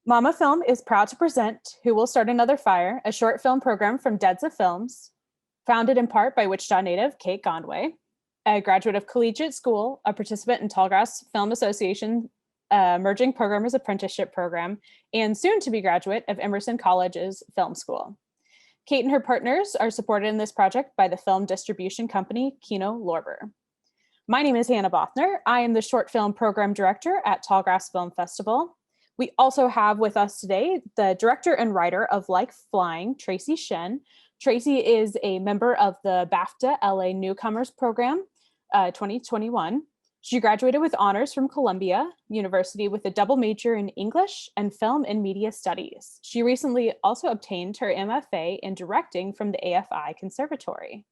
Mama.film is proud to present Who Will Start Another Fire, a short film program from Dedza Films, founded in part by Wichita native Kate Gondwe, a graduate of collegiate school, a participant in Tallgrass Film Association Emerging Programmers Apprenticeship Program, and soon to be graduate of Emerson College's Film School. Kate and her partners are supported in this project by the film distribution company Kino Lorber. My name is Hannah Bothner. I am the short film program director at Tallgrass Film Festival. We also have with us today the director and writer of Like Flying, Tracy Shen. Tracy is a member of the BAFTA LA Newcomers Program 2021. She graduated with honors from Columbia University with a double major in English and Film and Media Studies. She recently also obtained her MFA in directing from the AFI Conservatory.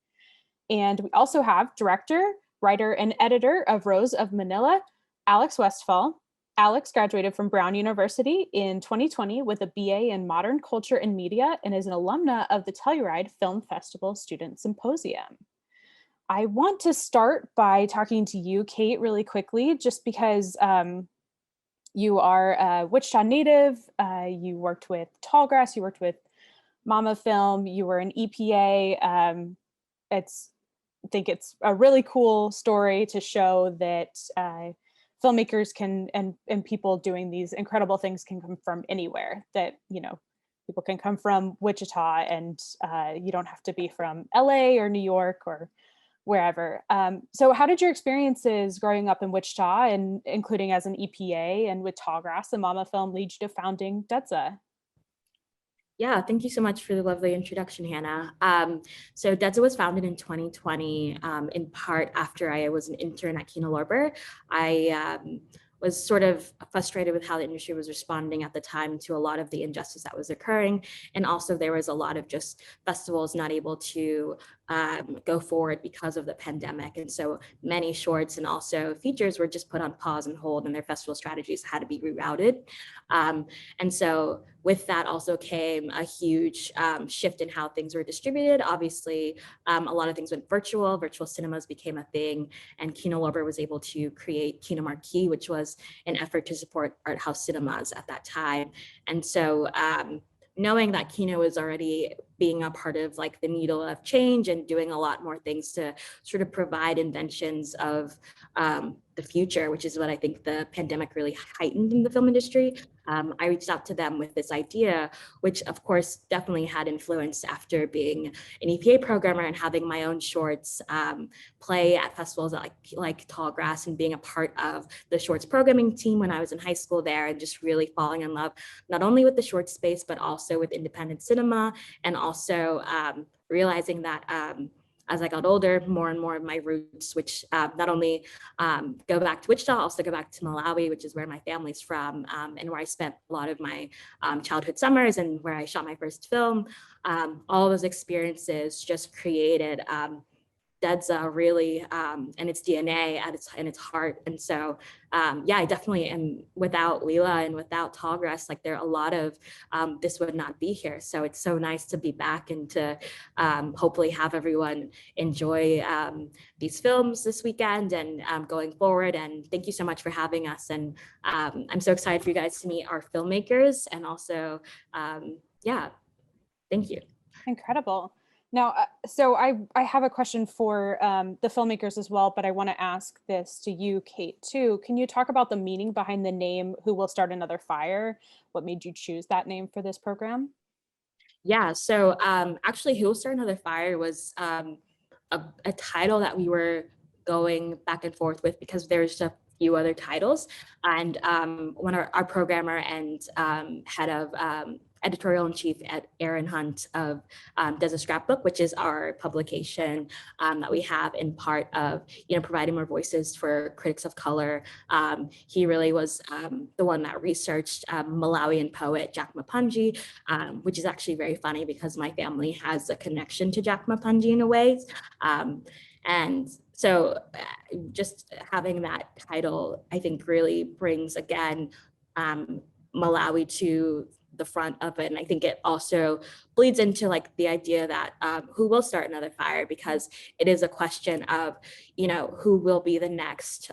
And we also have director, writer, and editor of Rose of Manila, Alex Westfall. Alex graduated from Brown University in 2020 with a BA in Modern Culture and Media and is an alumna of the Telluride Film Festival Student Symposium. I want to start by talking to you, Kate, really quickly, just because you are a Wichita native, you worked with Tallgrass, you worked with mamafilm, you were an EPA. I think it's a really cool story to show that filmmakers can and people doing these incredible things can come from anywhere, that, you know, people can come from Wichita and you don't have to be from LA or New York or wherever. So how did your experiences growing up in Wichita, and including as an EPA and with Tallgrass and mamafilm, lead you to founding Dedza? Yeah, thank you so much for the lovely introduction, Hannah. So Dedza was founded in 2020, in part after I was an intern at Kino Lorber. I was sort of frustrated with how the industry was responding at the time to a lot of the injustice that was occurring. And also there was a lot of just festivals not able to go forward because of the pandemic. And so many shorts and also features were just put on pause and hold, and their festival strategies had to be rerouted. And so with that also came a huge shift in how things were distributed. Obviously, a lot of things went virtual. Virtual cinemas became a thing, and Kino Lorber was able to create Kino Marquee, which was an effort to support art house cinemas at that time. And so knowing that Kino was already being a part of like the needle of change and doing a lot more things to sort of provide inventions of the future, which is what I think the pandemic really heightened in the film industry. I reached out to them with this idea, which of course definitely had influence after being an EPA programmer and having my own shorts play at festivals like Tallgrass, and being a part of the shorts programming team when I was in high school there, and just really falling in love, not only with the short space, but also with independent cinema, and also realizing that as I got older, more and more of my roots, which not only go back to Wichita, also go back to Malawi, which is where my family's from, and where I spent a lot of my childhood summers and where I shot my first film. All those experiences just created Dedza really, and its DNA at its heart. And so, yeah, I definitely am. Without Leela and without Tallgrass, like there are a lot of this would not be here. So it's so nice to be back and to hopefully have everyone enjoy these films this weekend and going forward. And thank you so much for having us. And I'm so excited for you guys to meet our filmmakers. And also, yeah, thank you. Incredible. Now, so I have a question for the filmmakers as well, but I want to ask this to you, Kate, too. Can you talk about the meaning behind the name Who Will Start Another Fire? What made you choose that name for this program? Yeah, so actually Who Will Start Another Fire was a title that we were going back and forth with because there's a few other titles. And one of our programmer and head of editorial-in-chief at Aaron Hunt of Dedza Scrapbook, which is our publication that we have in part of, you know, providing more voices for critics of color. He really was the one that researched Malawian poet Jack Mapunji, which is actually very funny because my family has a connection to Jack Mapunji in a way. And so just having that title, I think really brings, again, Malawi to the front of it. And I think it also bleeds into like the idea that who will start another fire, because it is a question of, you know, who will be the next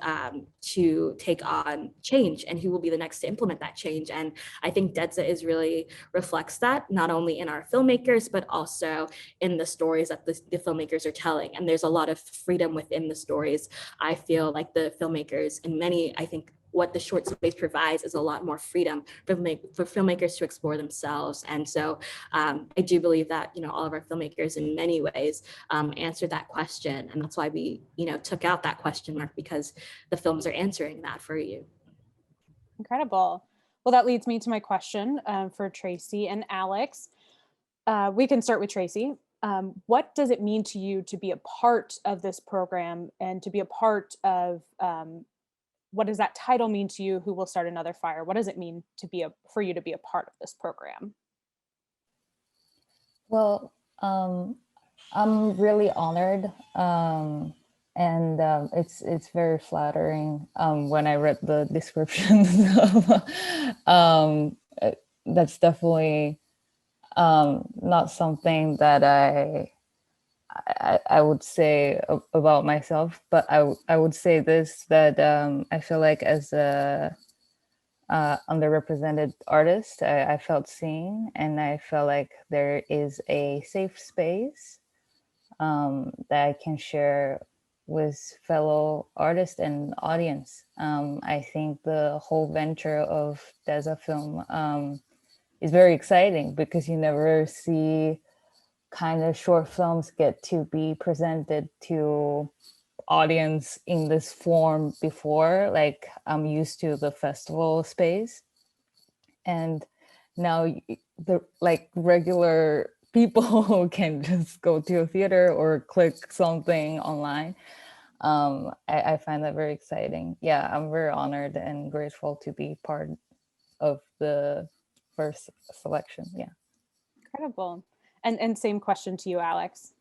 to take on change and who will be the next to implement that change. And I think Dedza is really reflects that, not only in our filmmakers, but also in the stories that the filmmakers are telling. And there's a lot of freedom within the stories. I feel like the filmmakers, and many, I think what the short space provides is a lot more freedom for filmmakers to explore themselves. And so I do believe that, you know, all of our filmmakers in many ways answered that question. And that's why we, you know, took out that question mark, because the films are answering that for you. Incredible. Well, that leads me to my question for Tracy and Alex. We can start with Tracy. What does it mean to you to be a part of this program and to be a part of what does that title mean to you? Who will start another fire? What does it mean to be for you to be a part of this program? Well, I'm really honored, and it's very flattering when I read the description. That's definitely not something that I would say about myself, but I would say this, that I feel like as a underrepresented artist, I felt seen, and I felt like there is a safe space that I can share with fellow artists and audience. I think the whole venture of Dedza Film is very exciting, because you never see kind of short films get to be presented to audience in this form before. Like, I'm used to the festival space, and now the like regular people can just go to a theater or click something online. I find that very exciting. Yeah, I'm very honored and grateful to be part of the first selection. Yeah. Incredible. And same question to you, Alex.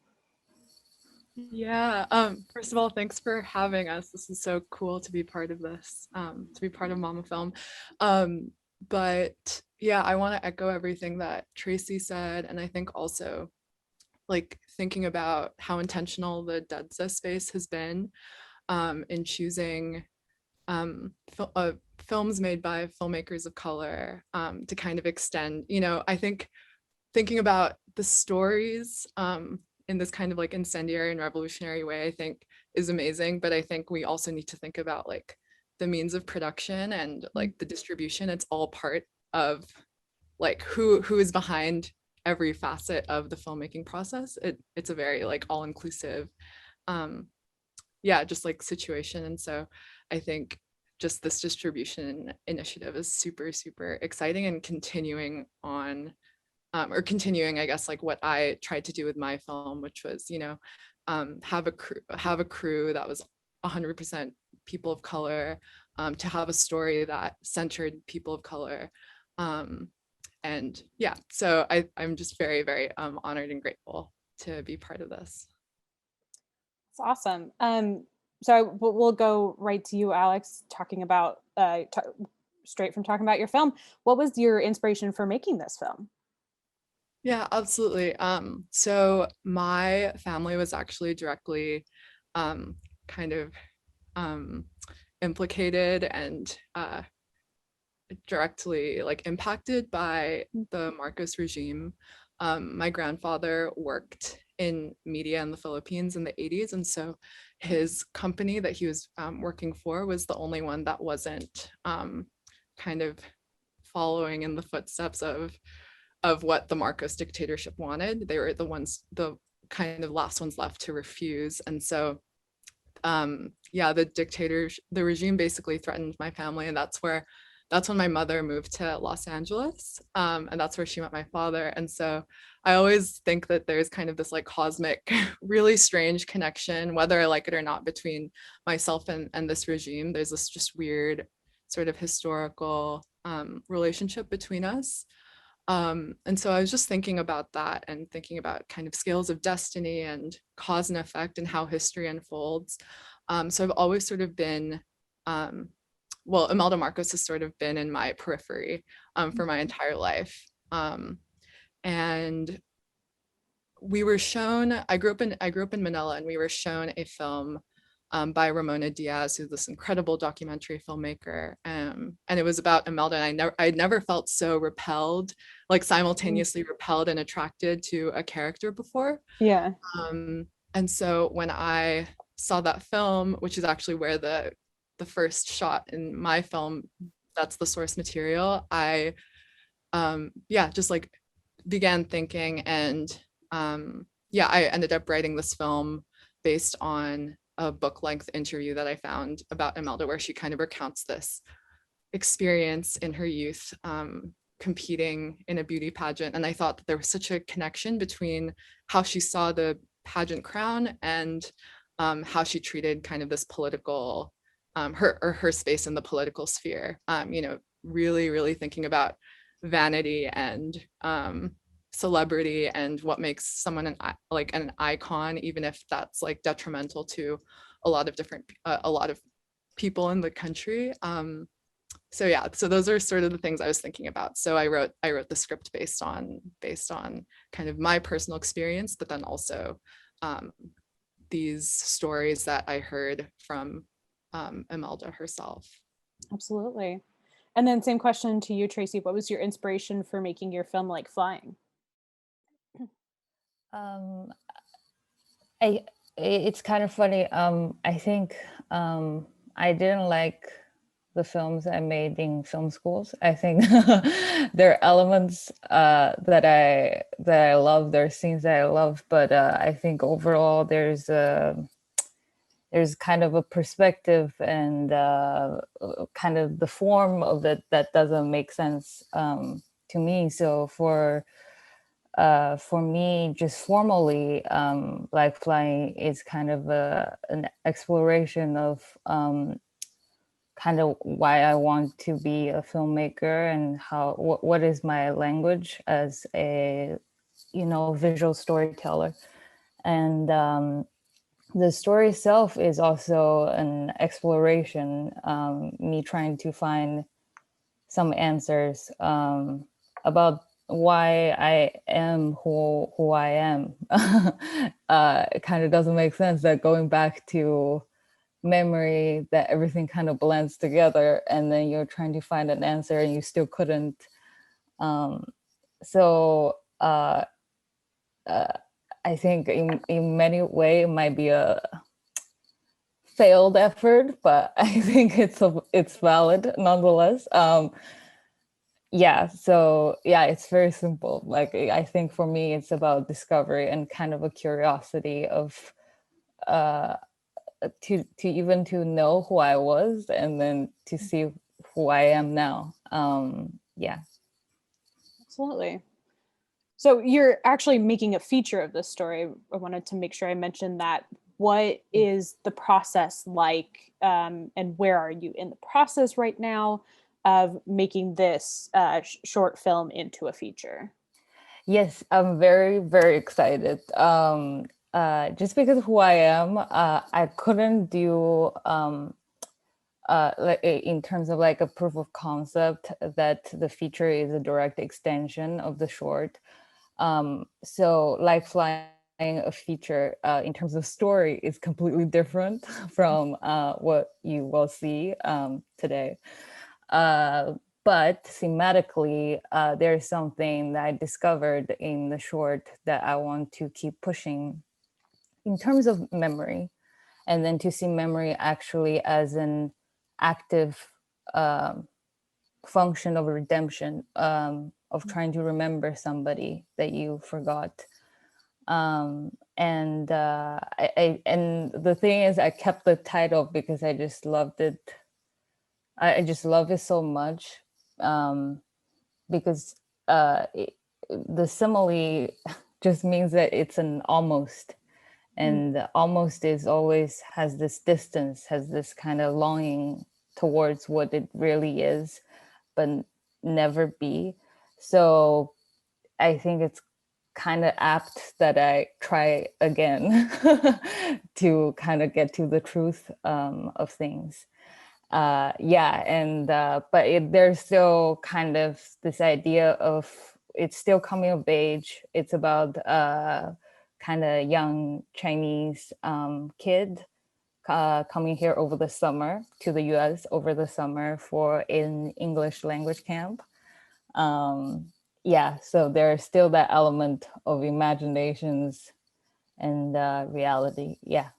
Yeah, first of all, thanks for having us. This is so cool to be part of this, to be part of mamafilm. But yeah, I want to echo everything that Tracy said, and I think also like thinking about how intentional the Dedza space has been in choosing films made by filmmakers of color to kind of extend, you know, I think thinking about the stories in this kind of like incendiary and revolutionary way, I think is amazing. But I think we also need to think about like the means of production and like the distribution. It's all part of like who is behind every facet of the filmmaking process. It's a very like all-inclusive yeah, just like situation. And so I think just this distribution initiative is super, super exciting, and continuing on or continuing, I guess, like what I tried to do with my film, which was, you know, have a crew that was 100% people of color, to have a story that centered people of color. And yeah, so I'm just very, very honored and grateful to be part of this. It's awesome. So we'll go right to you, Alex, talking about straight from talking about your film. What was your inspiration for making this film? Yeah, absolutely. So my family was actually directly kind of implicated and directly like impacted by the Marcos regime. My grandfather worked in media in the Philippines in the 80s, and so his company that he was working for was the only one that wasn't kind of following in the footsteps of what the Marcos dictatorship wanted. They were the kind of last ones left to refuse. And so yeah, the regime basically threatened my family, and that's when my mother moved to Los Angeles, and that's where she met my father. And so I always think that there's kind of this like cosmic, really strange connection, whether I like it or not, between myself and this regime. There's this just weird sort of historical relationship between us. And so I was just thinking about that and thinking about kind of scales of destiny and cause and effect and how history unfolds. So I've always sort of been well, Imelda Marcos has sort of been in my periphery for my entire life. And we were shown, I grew up in Manila, and we were shown a film by Ramona Diaz, who's this incredible documentary filmmaker. And it was about Imelda, and I'd never felt so repelled, like simultaneously repelled and attracted to a character before. Yeah. And so when I saw that film, which is actually where the first shot in my film, that's the source material, I just like began thinking, and I ended up writing this film based on a book-length interview that I found about Imelda, where she kind of recounts this experience in her youth competing in a beauty pageant. And I thought that there was such a connection between how she saw the pageant crown and how she treated kind of this political, her space in the political sphere. Really, really thinking about vanity and celebrity and what makes someone an icon, even if that's like detrimental to a lot of people in the country. So those are sort of the things I was thinking about. So I wrote the script based on kind of my personal experience, but then also these stories that I heard from Imelda herself. Absolutely. And then same question to you, Tracy. What was your inspiration for making your film Like Flying? It's kind of funny. I think I didn't like the films I made in film schools. I think there are elements that I love. There are scenes that I love, but I think overall there's kind of a perspective and kind of the form of it that doesn't make sense to me. So for me, just formally, Like Flying is kind of an exploration of kind of why I want to be a filmmaker and what is my language as a visual storyteller. And the story itself is also an exploration, me trying to find some answers about why I am who I am. It kind of doesn't make sense that going back to memory, that everything kind of blends together, and then you're trying to find an answer and you still couldn't. I think in many ways it might be a failed effort, but I think it's valid nonetheless. It's very simple. Like, I think for me it's about discovery and kind of a curiosity of to even to know who I was and then to see who I am now. Absolutely. So you're actually making a feature of this story. I wanted to make sure I mentioned that. What is the process like, and where are you in the process right now of making this short film into a feature? Yes, I'm very, very excited. Just because of who I am, I couldn't do like in terms of like a proof of concept that the feature is a direct extension of the short. So Like Flying, a feature in terms of story is completely different from what you will see today. But thematically, there's something that I discovered in the short that I want to keep pushing in terms of memory, and then to see memory actually as an active function of redemption, of trying to remember somebody that you forgot. And the thing is, I kept the title because I just loved it. I just love it so much, because the simile just means that it's an almost, and almost is always has this distance, has this kind of longing towards what it really is, but never be. So I think it's kind of apt that I try again to kind of get to the truth of things. Yeah, and but there's still kind of this idea of it's still coming of age. It's about kind of young Chinese kid coming here over the summer to the US over the summer for an English language camp. Yeah, so there's still that element of imaginations and reality. Yeah.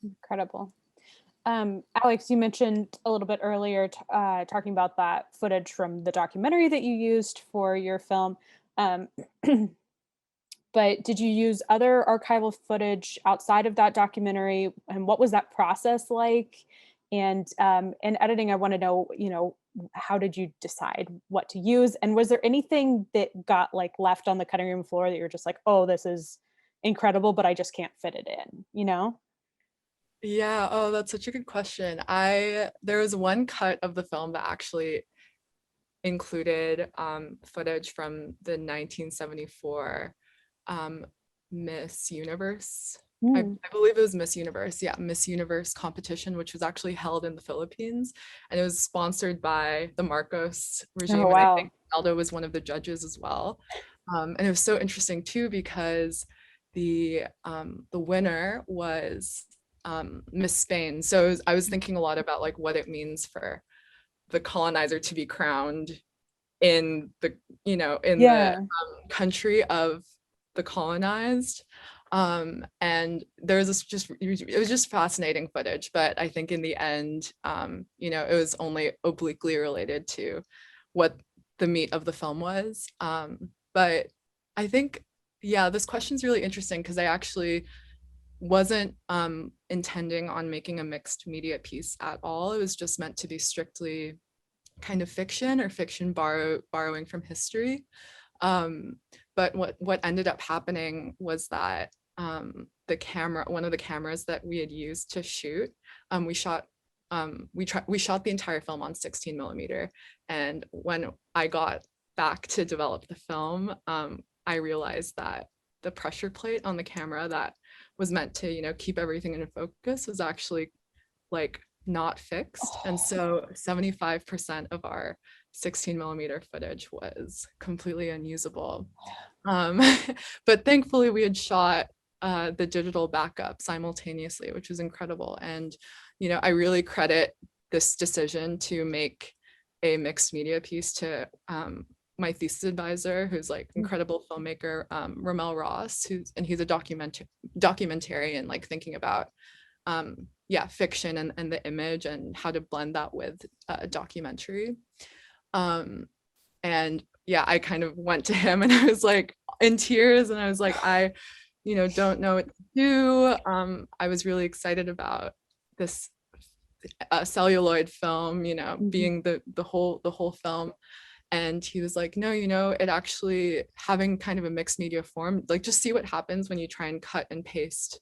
Incredible. Alex, you mentioned a little bit earlier talking about that footage from the documentary that you used for your film. But did you use other archival footage outside of that documentary? And what was that process like? And in editing, I want to know, how did you decide what to use? And was there anything that got like left on the cutting room floor that you're just like, oh, this is incredible, but I just can't fit it in, Yeah, oh, that's such a good question. There was one cut of the film that actually included footage from the 1974 Miss Universe. I believe it was Miss Universe. Yeah, Miss Universe competition, which was actually held in the Philippines, and it was sponsored by the Marcos regime. Oh, wow. And I think Aldo was one of the judges as well. And it was so interesting too because the winner was Miss Spain. So I was thinking a lot about like what it means for the colonizer to be crowned in the the country of the colonized. And there was it was just fascinating footage, but I think in the end, it was only obliquely related to what the meat of the film was. But I think, yeah, this question's really interesting because I actually wasn't intending on making a mixed media piece at all. It was just meant to be strictly kind of fiction or fiction borrowing from history. But what ended up happening was that one of the cameras that we had used to shoot, we shot the entire film on 16 millimeter. And when I got back to develop the film, I realized that the pressure plate on the camera that was meant to, keep everything in focus was actually like not fixed. And so 75% of our 16 millimeter footage was completely unusable. But thankfully we had shot the digital backup simultaneously, which was incredible. And, I really credit this decision to make a mixed media piece to my thesis advisor, who's like incredible filmmaker, Ramel Ross, he's a documentarian, like thinking about fiction and the image and how to blend that with a documentary. And yeah, I kind of went to him and I was like in tears and I was like, I don't know what to do. I was really excited about this celluloid film, being the whole film. And he was like, no, it actually having kind of a mixed media form, like just see what happens when you try and cut and paste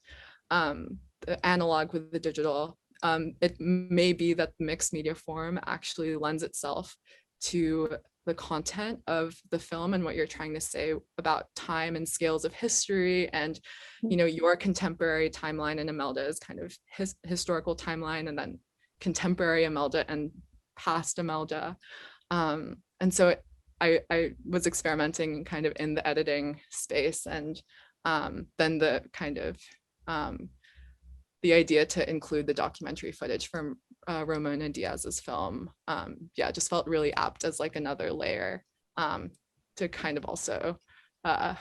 the analog with the digital. It may be that the mixed media form actually lends itself to the content of the film and what you're trying to say about time and scales of history and your contemporary timeline, and Imelda's kind of historical timeline, and then contemporary Imelda and past Imelda. And so I was experimenting kind of in the editing space, and then the kind of the idea to include the documentary footage from Ramona Diaz's film, just felt really apt as like another layer to kind of also, I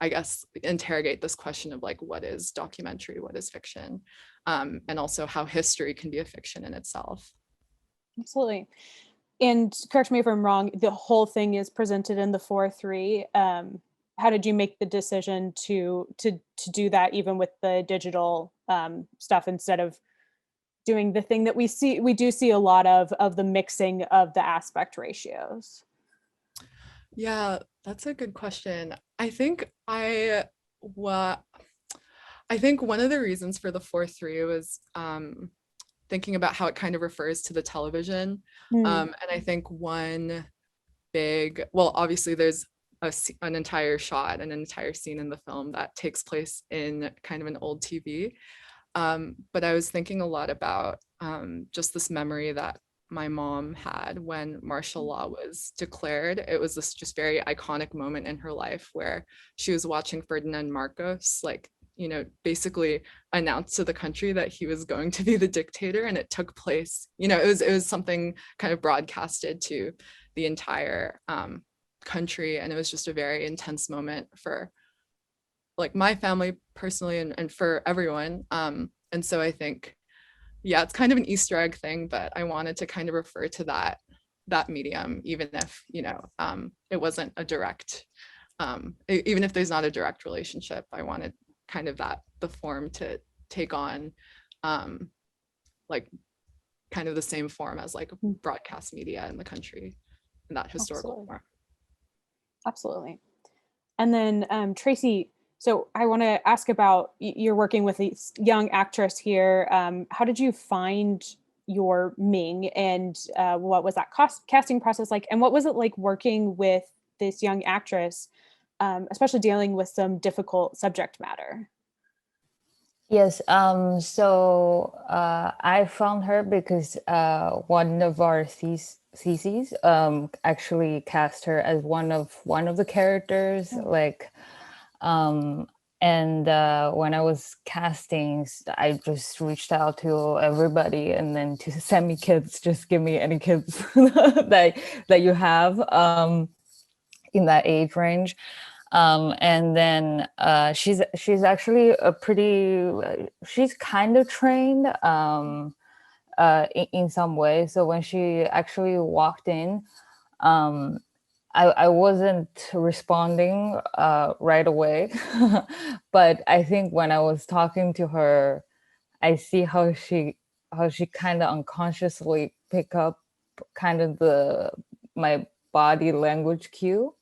guess, interrogate this question of like, what is documentary, what is fiction, and also how history can be a fiction in itself. Absolutely. And correct me if I'm wrong, the whole thing is presented in the 4:3. How did you make the decision to do that, even with the digital stuff, instead of doing the thing that we do see a lot of the mixing of the aspect ratios? Yeah, that's a good question. I think one of the reasons for the 4:3 was thinking about how it kind of refers to the television. And I think one obviously there's an entire shot, an entire scene in the film that takes place in kind of an old TV. But I was thinking a lot about just this memory that my mom had when martial law was declared. It was this just very iconic moment in her life where she was watching Ferdinand Marcos, like, you know, basically announce to the country that he was going to be the dictator, and it took place. You know, it was something kind of broadcasted to the entire country, and it was just a very intense moment for like my family personally, and for everyone. And so I think, yeah, it's kind of an Easter egg thing, but I wanted to kind of refer to that medium, even if, you know, it wasn't a direct, even if there's not a direct relationship. I wanted kind of the form to take on like kind of the same form as like broadcast media in the country, in that historical form. Absolutely. And then Tracy, so I want to ask about, you're working with a young actress here. How did you find your Ming, and what was that casting process like? And what was it like working with this young actress, especially dealing with some difficult subject matter? Yes, so I found her because one of our theses actually cast her as one of the characters, like, and when I was casting, I just reached out to everybody, and then to send me kids, just give me any kids that you have in that age range. And then she's actually she's kind of trained in some way. So when she actually walked in, I wasn't responding right away, but I think when I was talking to her, I see how she kind of unconsciously pick up kind of my body language cue.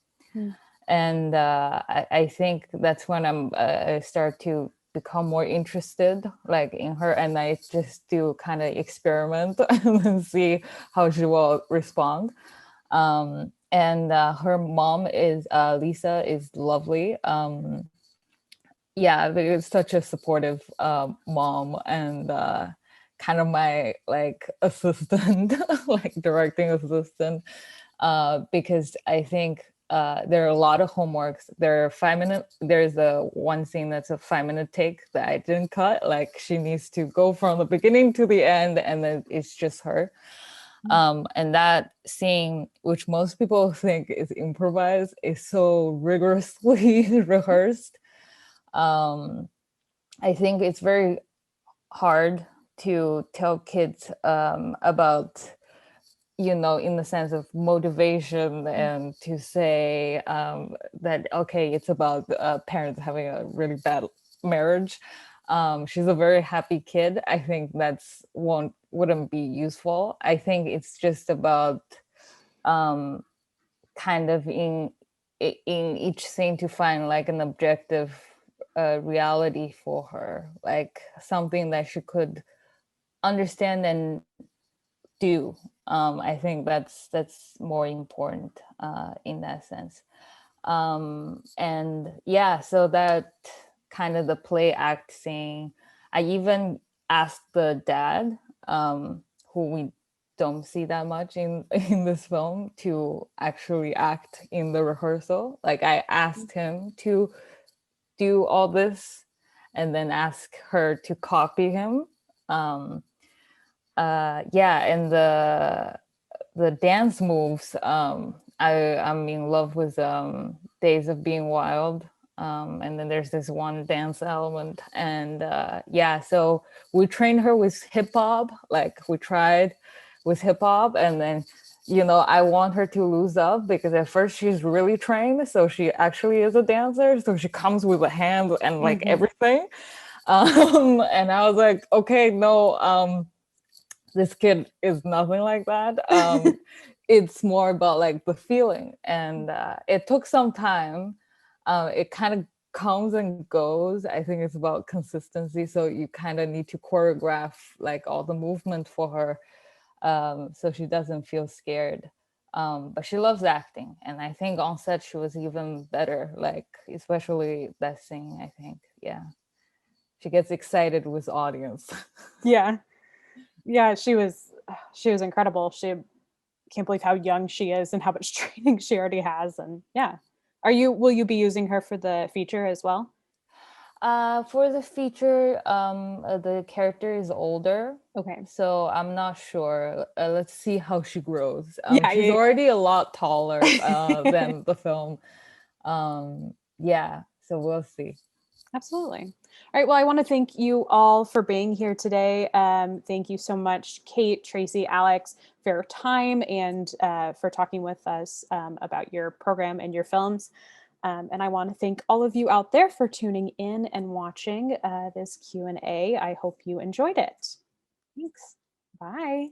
And I think that's when I start to become more interested, like, in her, and I just do kind of experiment and see how she will respond. And her mom is Lisa, is lovely. Yeah, it's such a supportive mom, and kind of my like assistant, like directing assistant, because I think there are a lot of homeworks. There are 5 minutes. There's one scene that's a 5-minute take that I didn't cut. Like, she needs to go from the beginning to the end, and then it's just her. And that scene, which most people think is improvised, is so rigorously rehearsed. I think it's very hard to tell kids about, you know, in the sense of motivation, and to say that, okay, it's about parents having a really bad marriage. She's a very happy kid. I think wouldn't be useful. I think it's just about kind of in each scene to find like an objective reality for her, like something that she could understand and do. I think that's more important in that sense. And yeah, so that kind of the play act scene, I even asked the dad, who we don't see that much in this film, to actually act in the rehearsal. Like, I asked him to do all this, and then ask her to copy him. Yeah, and the dance moves, I'm in love with Days of Being Wild, and then there's this one dance element, and yeah, so we trained her with hip hop. Like, we tried with hip hop, and then, you know, I want her to lose up, because at first she's really trained, so she actually is a dancer, so she comes with a hand and like everything. And I was like, okay, no, this kid is nothing like that. It's more about like the feeling, and it took some time. It kind of comes and goes. I think it's about consistency, so you kind of need to choreograph like all the movement for her, so she doesn't feel scared. But she loves acting, and I think on set she was even better, like especially that scene. I think, yeah, she gets excited with audience. Yeah. Yeah, she was incredible. She can't believe how young she is and how much training she already has. And yeah, will you be using her for the feature as well? For the feature, the character is older, Okay. so I'm not sure. Let's see how she grows. Yeah, She's yeah. already a lot taller than the film. Yeah, so we'll see. Absolutely. All right. Well, I want to thank you all for being here today. Thank you so much, Kate, Tracy, Alex, for your time and for talking with us about your program and your films. And I want to thank all of you out there for tuning in and watching this Q&A. I hope you enjoyed it. Thanks. Bye.